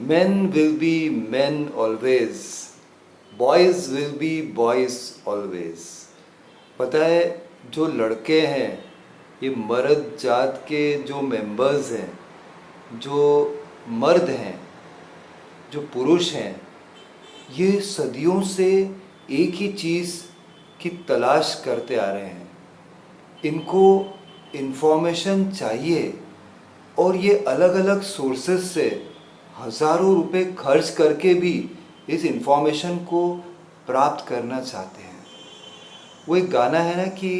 Men will be men always. Boys will be boys always. पता है, जो लड़के हैं, ये मर्द जात के जो मेंबर्स हैं, जो मर्द हैं, जो पुरुष हैं, ये सदियों से एक ही चीज़ की तलाश करते आ रहे हैं। इनको इन्फॉर्मेशन चाहिए और ये अलग अलग सोर्सेस से हज़ारों रुपए खर्च करके भी इस इन्फॉर्मेशन को प्राप्त करना चाहते हैं। वो एक गाना है ना कि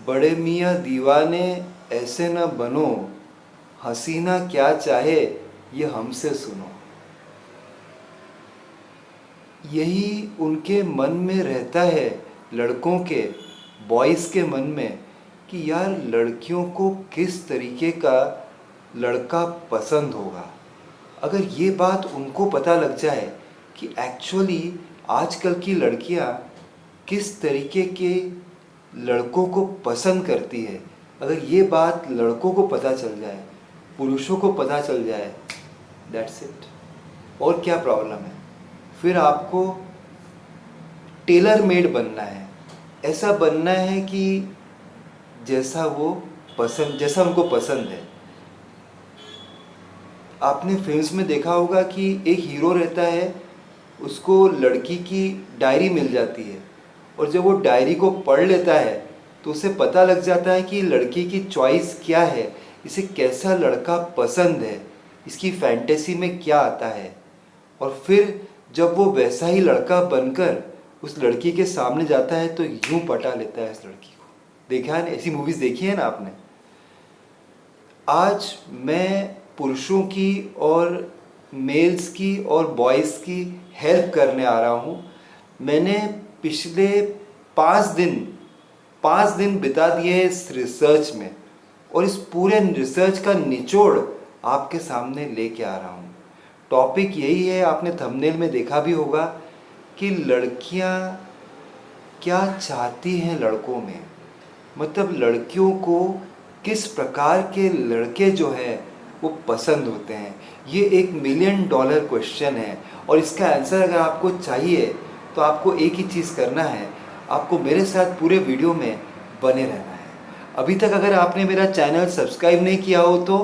बड़े मियाँ दीवाने ऐसे न बनो, हसीना क्या चाहे ये हमसे सुनो। यही उनके मन में रहता है, लड़कों के, बॉयज़ के मन में, कि यार लड़कियों को किस तरीके का लड़का पसंद होगा। अगर ये बात उनको पता लग जाए कि एक्चुअली आजकल की लड़कियां किस तरीके के लड़कों को पसंद करती है, अगर ये बात लड़कों को पता चल जाए, पुरुषों को पता चल जाए, दैट्स इट। और क्या प्रॉब्लम है? फिर आपको टेलर मेड बनना है। ऐसा बनना है कि जैसा उनको पसंद है। आपने फिल्म्स में देखा होगा कि एक हीरो रहता है, उसको लड़की की डायरी मिल जाती है और जब वो डायरी को पढ़ लेता है तो उसे पता लग जाता है कि लड़की की चॉइस क्या है, इसे कैसा लड़का पसंद है, इसकी फैंटेसी में क्या आता है। और फिर जब वो वैसा ही लड़का बनकर उस लड़की के सामने जाता है तो यूं पटा लेता है इस लड़की को। देखा है, ऐसी मूवीज़ देखी है ना आपने। आज मैं पुरुषों की और मेल्स की और बॉयज़ की हेल्प करने आ रहा हूँ। मैंने पिछले 5 दिन बिता दिए इस रिसर्च में और इस पूरे रिसर्च का निचोड़ आपके सामने लेके आ रहा हूँ। टॉपिक यही है, आपने थंबनेल में देखा भी होगा, कि लड़कियाँ क्या चाहती हैं लड़कों में। मतलब लड़कियों को किस प्रकार के लड़के जो हैं वो पसंद होते हैं। ये एक $1 मिलियन क्वेश्चन है और इसका आंसर अगर आपको चाहिए तो आपको एक ही चीज़ करना है, आपको मेरे साथ पूरे वीडियो में बने रहना है। अभी तक अगर आपने मेरा चैनल सब्सक्राइब नहीं किया हो तो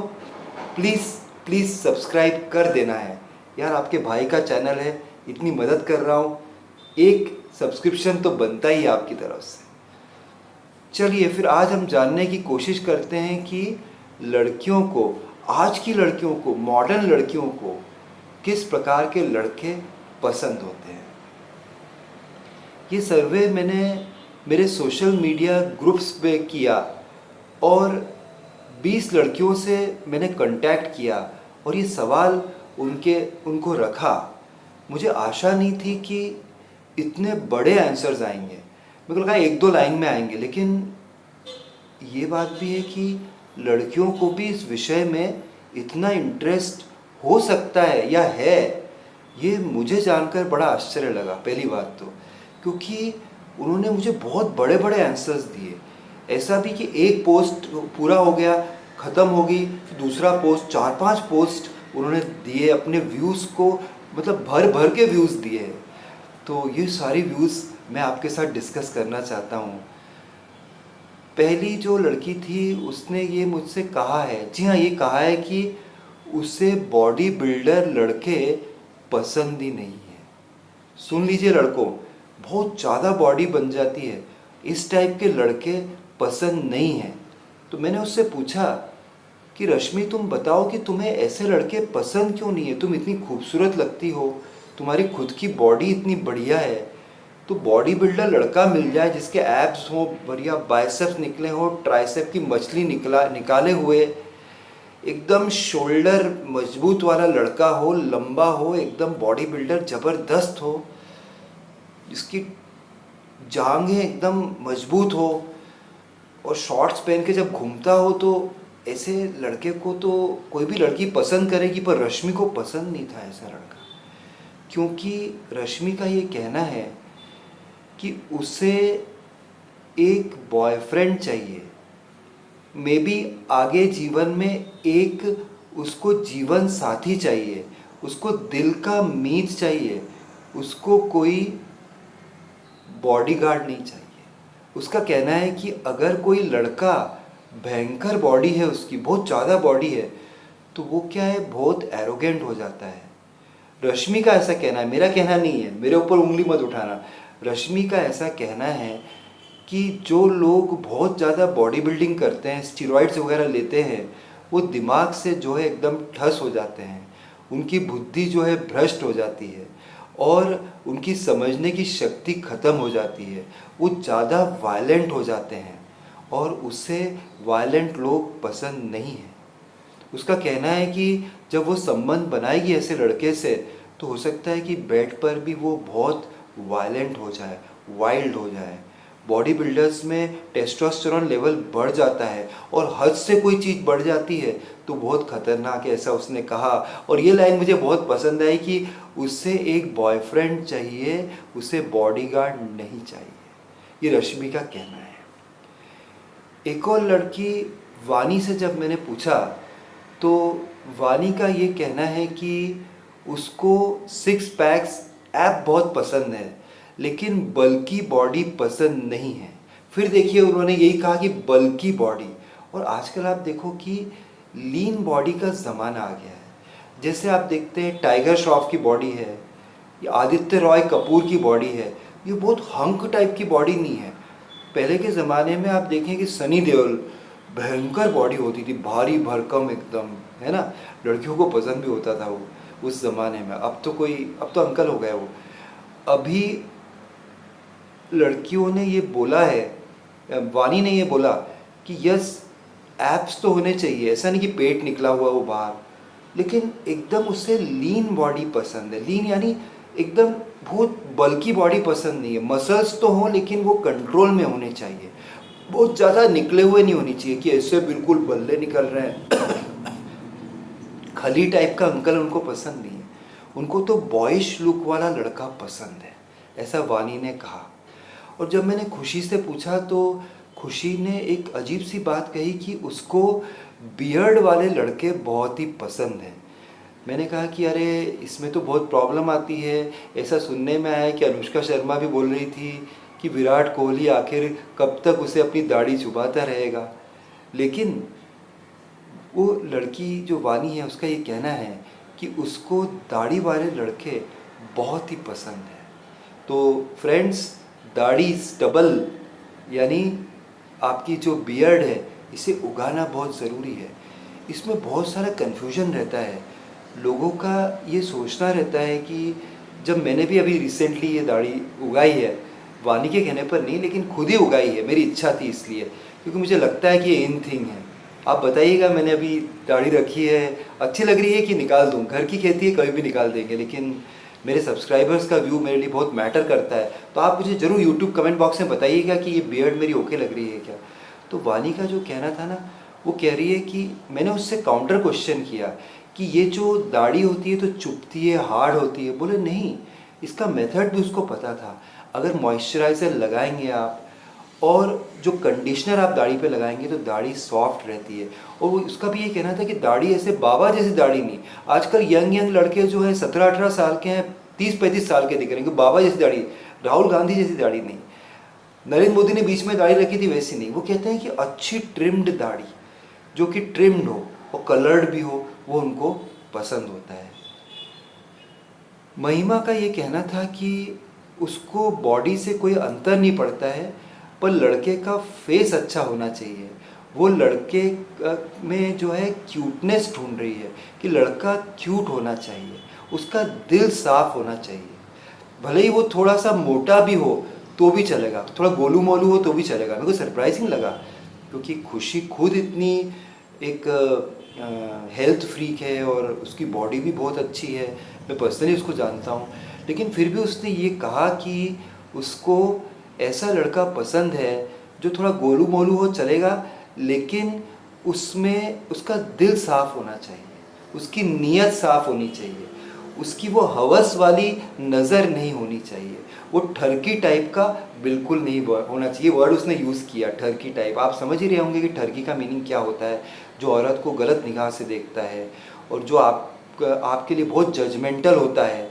प्लीज़ सब्सक्राइब कर देना है यार। आपके भाई का चैनल है, इतनी मदद कर रहा हूँ, एक सब्सक्रिप्शन तो बनता ही है आपकी तरफ से। चलिए फिर आज हम जानने की कोशिश करते हैं कि लड़कियों को, आज की लड़कियों को, मॉडर्न लड़कियों को किस प्रकार के लड़के पसंद होते हैं। ये सर्वे मैंने मेरे सोशल मीडिया ग्रुप्स पे किया और 20 लड़कियों से मैंने कांटेक्ट किया और ये सवाल उनको रखा। मुझे आशा नहीं थी कि इतने बड़े आंसर्स आएंगे। मेरे को लगा 1-2 लाइन में आएंगे, लेकिन ये बात भी है कि लड़कियों को भी इस विषय में इतना इंटरेस्ट हो सकता है या है, ये मुझे जानकर बड़ा आश्चर्य लगा। पहली बात तो क्योंकि उन्होंने मुझे बहुत बड़े बड़े आंसर्स दिए। ऐसा भी कि एक पोस्ट पूरा हो गया, ख़त्म होगी, फिर दूसरा पोस्ट, 4-5 पोस्ट उन्होंने दिए अपने व्यूज़ को, मतलब भर भर के व्यूज़ दिए हैं। तो ये सारी व्यूज़ मैं आपके साथ डिस्कस करना चाहता हूँ। पहली जो लड़की थी उसने ये मुझसे कहा है, जी हाँ, ये कहा है कि उसे बॉडी बिल्डर लड़के पसंद ही नहीं है। सुन लीजिए लड़कों, बहुत ज़्यादा बॉडी बन जाती है, इस टाइप के लड़के पसंद नहीं हैं। तो मैंने उससे पूछा कि रश्मि तुम बताओ कि तुम्हें ऐसे लड़के पसंद क्यों नहीं है, तुम इतनी खूबसूरत लगती हो, तुम्हारी खुद की बॉडी इतनी बढ़िया है, तो बॉडी बिल्डर लड़का मिल जाए जिसके एब्स हो, बढ़िया बाइसेप्स निकले हो, ट्राइसेप की मछली निकाले हुए, एकदम शोल्डर मजबूत वाला लड़का हो, लंबा हो, एकदम बॉडी बिल्डर ज़बरदस्त हो, जिसकी जांघें एकदम मजबूत हो और शॉर्ट्स पहन के जब घूमता हो, तो ऐसे लड़के को तो कोई भी लड़की पसंद करेगी। पर रश्मि को पसंद नहीं था ऐसा लड़का, क्योंकि रश्मि का ये कहना है कि उसे एक बॉयफ्रेंड चाहिए, मे बी आगे जीवन में एक उसको जीवन साथी चाहिए, उसको दिल का मीत चाहिए, उसको कोई बॉडीगार्ड नहीं चाहिए। उसका कहना है कि अगर कोई लड़का भयंकर बॉडी है, उसकी बहुत ज़्यादा बॉडी है, तो वो क्या है, बहुत एरोगेंट हो जाता है। रश्मि का ऐसा कहना है, मेरा कहना नहीं है, मेरे ऊपर उंगली मत उठाना। रश्मि का ऐसा कहना है कि जो लोग बहुत ज़्यादा बॉडी बिल्डिंग करते हैं, स्टीरॉइड्स वगैरह लेते हैं, वो दिमाग से जो है एकदम ठस हो जाते हैं, उनकी बुद्धि जो है भ्रष्ट हो जाती है और उनकी समझने की शक्ति ख़त्म हो जाती है। वो ज़्यादा वायलेंट हो जाते हैं और उसे वायलेंट लोग पसंद नहीं हैं। उसका कहना है कि जब वो संबंध बनाएगी ऐसे लड़के से, तो हो सकता है कि बेड पर भी वो बहुत वायलेंट हो जाए, वाइल्ड हो जाए। बॉडी बिल्डर्स में टेस्टोस्टेरोन लेवल बढ़ जाता है और हद से कोई चीज़ बढ़ जाती है तो बहुत खतरनाक है, ऐसा उसने कहा। और ये लाइन मुझे बहुत पसंद आई कि उसे एक बॉयफ्रेंड चाहिए, उसे बॉडीगार्ड नहीं चाहिए। ये रश्मि का कहना है। एक और लड़की वानी से जब मैंने पूछा तो वानी का ये कहना है कि उसको सिक्स पैक्स ऐप बहुत पसंद है, लेकिन बल्की बॉडी पसंद नहीं है। फिर देखिए उन्होंने यही कहा कि बल्की बॉडी। और आजकल आप देखो कि लीन बॉडी का ज़माना आ गया है। जैसे आप देखते हैं टाइगर श्रॉफ की बॉडी है, या आदित्य रॉय कपूर की बॉडी है, ये बहुत हंक टाइप की बॉडी नहीं है। पहले के ज़माने में आप देखें कि सनी देओल, भयंकर बॉडी होती थी, भारी भरकम एकदम, है ना, लड़कियों को पसंद भी होता था वो उस ज़माने में। अब तो अंकल हो गया वो। अभी लड़कियों ने ये बोला है, वानी ने ये बोला कि यस एब्स तो होने चाहिए, ऐसा नहीं कि पेट निकला हुआ वो बाहर, लेकिन एकदम उसे लीन बॉडी पसंद है। लीन यानी एकदम बहुत बल्की बॉडी पसंद नहीं है। मसल्स तो हों लेकिन वो कंट्रोल में होने चाहिए, बहुत ज़्यादा निकले हुए नहीं होनी चाहिए कि ऐसे बिल्कुल बल्ले निकल रहे हैं खली टाइप का अंकल उनको पसंद नहीं है। उनको तो बॉयश लुक वाला लड़का पसंद है, ऐसा वानी ने कहा। और जब मैंने खुशी से पूछा तो खुशी ने एक अजीब सी बात कही कि उसको बियर्ड वाले लड़के बहुत ही पसंद हैं। मैंने कहा कि अरे इसमें तो बहुत प्रॉब्लम आती है। ऐसा सुनने में आया कि अनुष्का शर्मा भी बोल रही थी कि विराट कोहली आखिर कब तक उसे अपनी दाढ़ी छुपाता रहेगा। लेकिन वो लड़की जो वानी है उसका ये कहना है कि उसको दाढ़ी वाले लड़के बहुत ही पसंद है। तो फ्रेंड्स, दाढ़ी स्टबल यानी आपकी जो बियर्ड है, इसे उगाना बहुत ज़रूरी है। इसमें बहुत सारा कन्फ्यूजन रहता है, लोगों का ये सोचना रहता है कि जब मैंने भी अभी रिसेंटली ये दाढ़ी उगाई है, वानी के कहने पर नहीं लेकिन खुद ही उगाई है, मेरी इच्छा थी इसलिए, क्योंकि मुझे लगता है कि ये इन थिंग है। आप बताइएगा, मैंने अभी दाढ़ी रखी है, अच्छी लग रही है कि निकाल दूँ? घर की खेती है, कभी भी निकाल देंगे, लेकिन मेरे सब्सक्राइबर्स का व्यू मेरे लिए बहुत मैटर करता है। तो आप मुझे ज़रूर यूट्यूब कमेंट बॉक्स में बताइएगा कि ये बियर्ड मेरी ओके लग रही है क्या। तो वानी का जो कहना था ना, वो कह रही है कि मैंने उससे काउंटर क्वेश्चन किया कि ये जो दाढ़ी होती है तो चुभती है, हार्ड होती है। बोले नहीं, इसका मेथड भी उसको पता था। अगर मॉइस्चराइज़र लगाएंगे आप और जो कंडीशनर आप दाढ़ी पे लगाएंगे तो दाढ़ी सॉफ्ट रहती है। और वो उसका भी ये कहना था कि दाढ़ी ऐसे बाबा जैसी दाढ़ी नहीं। आजकल यंग लड़के जो है 17-18 साल के हैं, 30-35 साल के दिख रहे हैं, बाबा जैसी दाढ़ी, राहुल गांधी जैसी दाढ़ी नहीं, नरेंद्र मोदी ने बीच में दाढ़ी रखी थी वैसी नहीं। वो कहते हैं कि अच्छी ट्रिम्ड दाढ़ी, जो कि ट्रिम्ड हो और कलर्ड भी हो, वो उनको पसंद होता है। महिमा का ये कहना था कि उसको बॉडी से कोई अंतर नहीं पड़ता है, पर लड़के का फेस अच्छा होना चाहिए। वो लड़के में जो है क्यूटनेस ढूंढ रही है कि लड़का क्यूट होना चाहिए, उसका दिल साफ होना चाहिए। भले ही वो थोड़ा सा मोटा भी हो तो भी चलेगा, थोड़ा गोलू मोलू हो तो भी चलेगा। मेरे को सरप्राइजिंग लगा क्योंकि खुशी खुद इतनी एक हेल्थ फ्रीक है और उसकी बॉडी भी बहुत अच्छी है, मैं पर्सनली उसको जानता हूँ। लेकिन फिर भी उसने ये कहा कि उसको ऐसा लड़का पसंद है जो थोड़ा गोलू मोलू हो चलेगा, लेकिन उसमें उसका दिल साफ़ होना चाहिए, उसकी नीयत साफ़ होनी चाहिए, उसकी वो हवस वाली नज़र नहीं होनी चाहिए, वो ठरकी टाइप का बिल्कुल नहीं होना चाहिए। वर्ड उसने यूज़ किया ठरकी टाइप। आप समझ ही रहे होंगे कि ठरकी का मीनिंग क्या होता है, जो औरत को गलत निगाह से देखता है और जो आप आपके लिए बहुत जजमेंटल होता है।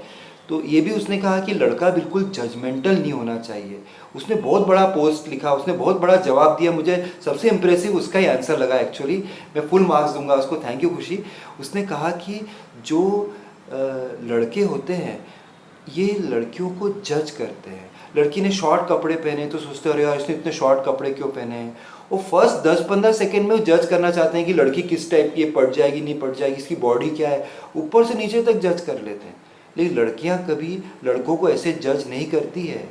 तो ये भी उसने कहा कि लड़का बिल्कुल जजमेंटल नहीं होना चाहिए। उसने बहुत बड़ा पोस्ट लिखा, उसने बहुत बड़ा जवाब दिया। मुझे सबसे इम्प्रेसिव उसका ही आंसर लगा एक्चुअली। मैं फुल मार्क्स दूंगा उसको, थैंक यू खुशी। उसने कहा कि जो लड़के होते हैं ये लड़कियों को जज करते हैं। लड़की ने शॉर्ट कपड़े पहने तो सोचते अरे यार इसने इतने शॉर्ट कपड़े क्यों पहने हैं। वो फर्स्ट 10-15 सेकेंड में वो जज करना चाहते हैं कि लड़की किस टाइप की है, पड़ जाएगी नहीं पड़ जाएगी, इसकी बॉडी क्या है, ऊपर से नीचे तक जज कर लेते हैं। लेकिन लड़कियां कभी लड़कों को ऐसे जज नहीं करती है।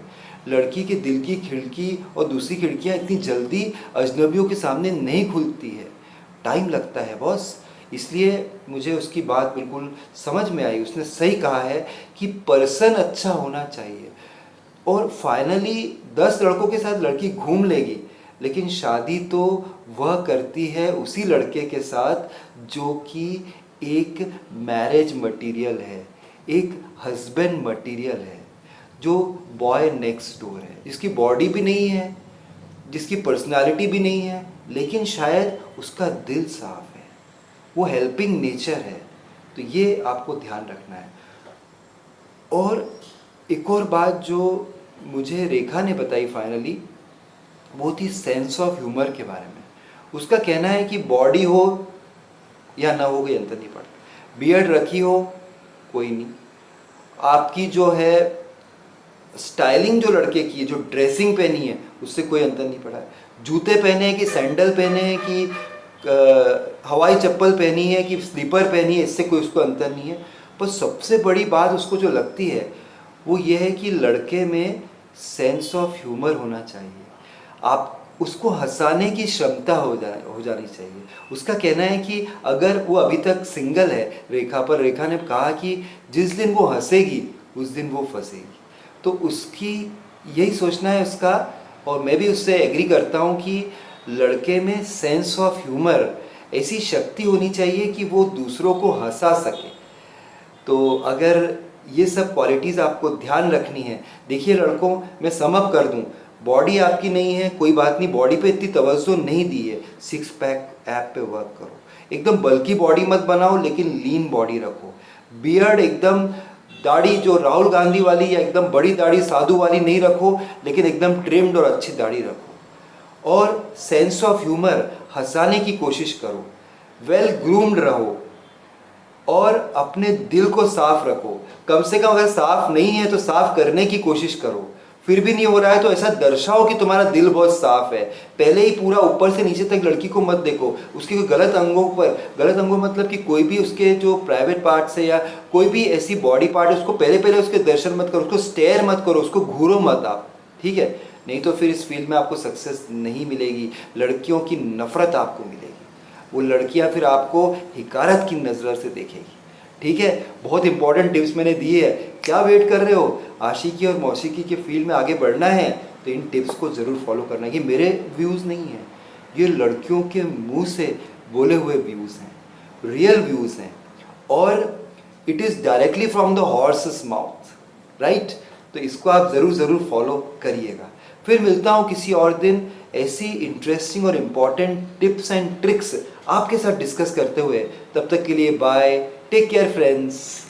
लड़की के दिल की खिड़की और दूसरी खिड़कियां इतनी जल्दी अजनबियों के सामने नहीं खुलती है, टाइम लगता है बॉस। इसलिए मुझे उसकी बात बिल्कुल समझ में आई। उसने सही कहा है कि पर्सन अच्छा होना चाहिए। और फाइनली 10 लड़कों के साथ लड़की घूम लेगी, लेकिन शादी तो वह करती है उसी लड़के के साथ जो कि एक मैरिज मटेरियल है, एक हस्बैंड मटेरियल है, जो बॉय नेक्स्ट डोर है, जिसकी बॉडी भी नहीं है, जिसकी पर्सनालिटी भी नहीं है, लेकिन शायद उसका दिल साफ है, वो हेल्पिंग नेचर है। तो ये आपको ध्यान रखना है। और एक और बात जो मुझे रेखा ने बताई फाइनली, वो थी सेंस ऑफ ह्यूमर के बारे में। उसका कहना है कि बॉडी हो या ना हो कोई अंतर नहीं पड़ता, बियर्ड रखी हो कोई नहीं, आपकी जो है स्टाइलिंग जो लड़के की है, जो ड्रेसिंग पहनी है, उससे कोई अंतर नहीं पड़ा है। जूते पहने हैं कि सैंडल पहने हैं कि हवाई चप्पल पहनी है कि स्लीपर पहनी है, इससे कोई उसको अंतर नहीं है। पर सबसे बड़ी बात उसको जो लगती है वो ये है कि लड़के में सेंस ऑफ ह्यूमर होना चाहिए। आप उसको हंसाने की क्षमता हो जानी चाहिए। उसका कहना है कि अगर वो अभी तक सिंगल है रेखा, पर रेखा ने कहा कि जिस दिन वो हंसेगी उस दिन वो फंसेगी। तो उसकी यही सोचना है उसका, और मैं भी उससे एग्री करता हूँ कि लड़के में सेंस ऑफ ह्यूमर ऐसी शक्ति होनी चाहिए कि वो दूसरों को हंसा सके। तो अगर ये सब क्वालिटीज़ आपको ध्यान रखनी है, देखिए लड़कों, मैं सम अप कर दूं, बॉडी आपकी नहीं है कोई बात नहीं, बॉडी पे इतनी तवज्जो नहीं दी है, 6 पैक ऐप पे वर्क करो। एकदम बल्की बॉडी मत बनाओ, लेकिन लीन बॉडी रखो। बियर्ड एकदम दाढ़ी जो राहुल गांधी वाली या एकदम बड़ी दाढ़ी साधु वाली नहीं रखो, लेकिन एकदम ट्रिम्ड और अच्छी दाढ़ी रखो। और सेंस ऑफ ह्यूमर, हंसाने की कोशिश करो, वेल ग्रूम्ड रहो और अपने दिल को साफ रखो। कम से कम अगर साफ नहीं है तो साफ करने की कोशिश करो। फिर भी नहीं हो रहा है तो ऐसा दर्शाओ कि तुम्हारा दिल बहुत साफ है। पहले ही पूरा ऊपर से नीचे तक लड़की को मत देखो, उसके कोई गलत अंगों पर, गलत अंगों मतलब कि कोई भी उसके जो प्राइवेट पार्ट्स है या कोई भी ऐसी बॉडी पार्ट है, उसको पहले उसके दर्शन मत करो, उसको स्टेयर मत करो, उसको घूरो मत आप, ठीक है? नहीं तो फिर इस फील्ड में आपको सक्सेस नहीं मिलेगी, लड़कियों की नफरत आपको मिलेगी। वो लड़कियां फिर आपको हिकारत की नज़र से देखेगी, ठीक है? बहुत इंपॉर्टेंट टिप्स मैंने दिए हैं। क्या वेट कर रहे हो? आशिकी और मौसीकी के फील्ड में आगे बढ़ना है तो इन टिप्स को ज़रूर फॉलो करना है। ये मेरे व्यूज़ नहीं हैं, ये लड़कियों के मुंह से बोले हुए व्यूज़ हैं, रियल व्यूज़ हैं, और it is directly from the horses mouth, right? तो इसको आप ज़रूर फॉलो करिएगा। फिर मिलता हूँ किसी और दिन ऐसी इंटरेस्टिंग और इम्पॉर्टेंट टिप्स एंड ट्रिक्स आपके साथ डिस्कस करते हुए। तब तक के लिए बाय, टेक केयर फ्रेंड्स।